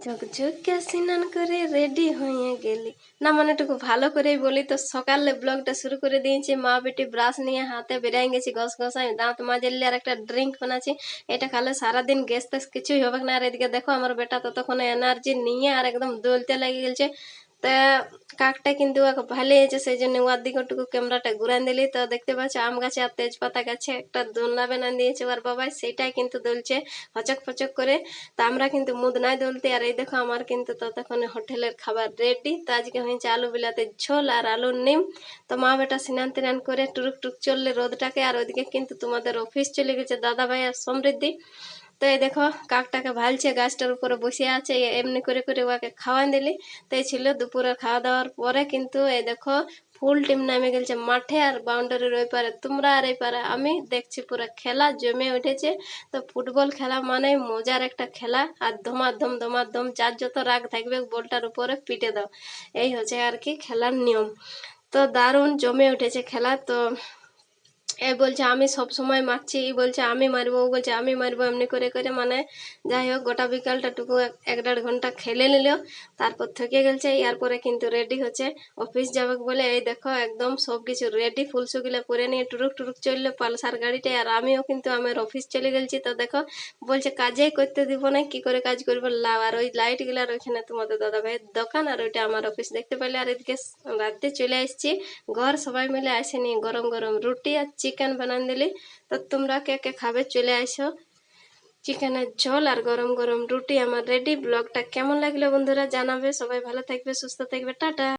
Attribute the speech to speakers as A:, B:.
A: ঝকঝকে স্নান করে রেডি হয়ে গেলি না, মানে একটু ভালো করেই বলি তো। সকালে ব্লগটা শুরু করে দিয়েছি, মা বেটি ব্রাশ নিয়ে হাতে বেরিয়ে গেছি, ঘষ ঘষাই দাঁত মাজলি আর একটা ড্রিঙ্ক বানাচ্ছি। এটা খালে সারাদিন গ্যাস ট্যাস কিছুই হবে না। আর এদিকে দেখো আমার বেটা ততক্ষণে এনার্জি নিয়ে আর একদম দৌলতে লেগে গেছে। তা কাকটা কিন্তু ভালো হয়েছে, সেই জন্য ওর দিকে একটু ক্যামেরাটা ঘুরান দিলি। তো দেখতে পাচ্ছ আম গাছে আর তেজপাতা গাছে একটা দোলনা বানান দিয়েছে ওর বাবাই, সেটাই কিন্তু দুলছে হচক ফচক করে। তো আমরা কিন্তু মুদ নাই দুলতে। আর এই দেখো আমার কিন্তু ততক্ষণে হোটেলের খাবার রেডি। তো আজকে হয়েছে আলু বিলাতের ঝোল আর আলুর নিম। তো মা বেটা স্নান টান করে টুরুক টুক চললে রোদটাকে। আর ওইদিকে কিন্তু তোমাদের অফিস চলে গেছে দাদা ভাই আর সমৃদ্ধি। তো এই দেখো কাকটাকে ভালছে, গাছটার উপরে বসে আছে, এমনি করে করে ওকে খাওয়ান দিলি। তো এই ছিল দুপুরে খাওয়া দাওয়ার পরে কিন্তু এই দেখো ফুল টিম নামে গেছে মাঠে আর বাউন্ডারির ওই পারে তোমরা আর এই পারে আমি দেখছি পুরো খেলা জমে উঠেছে। তো ফুটবল খেলা মানে মজার একটা খেলা, আর ধমাধম ধমাধম যার যত রাগ থাকবে বলটার উপরে পিটে দাও, এই হচ্ছে আর কি খেলার নিয়ম। তো দারুণ জমে উঠেছে খেলা। তো এ বলছে আমি সব সময় মারছি, ই বলছে আমি মারবো, ও বলছে আমি মারবো, এমনি করে করে মানে যাই হোক গোটা বিকালটা টুকু এক দেড় ঘন্টা খেলে নিল। তারপর থেকে গেছে, এরপরে কিন্তু রেডি হচ্ছে অফিস যাবে বলে। এই দেখো একদম সব কিছু রেডি, ফুলসুগুলো পরে নিয়ে টুরুক টুরুক চললো পালসার গাড়িতে। আর আমিও কিন্তু আমার অফিস চলে গেছি। তো দেখো বলছে কাজেই করতে দিব না, কি করে কাজ করবো লাভ। আর ওই লাইট গুলার ওইখানে তোমাদের দাদা ভাইয়ের দোকান, আর ওইটা আমার অফিস দেখতে পেলে। আর এদিকে রাতে চলে আসছি ঘর, সবাই মিলে আসে নিয়ে গরম গরম রুটি আর চিকেন বানান দিলি। তো তোমরা কে কে খাবে চলে আসো। চিকেনের ঝোল আর গরম গরম রুটি আমার রেডি। ব্লগটা কেমন লাগলো বন্ধুরা জানাবে, সবাই ভালো থাকবে সুস্থ থাকবে, টাটা।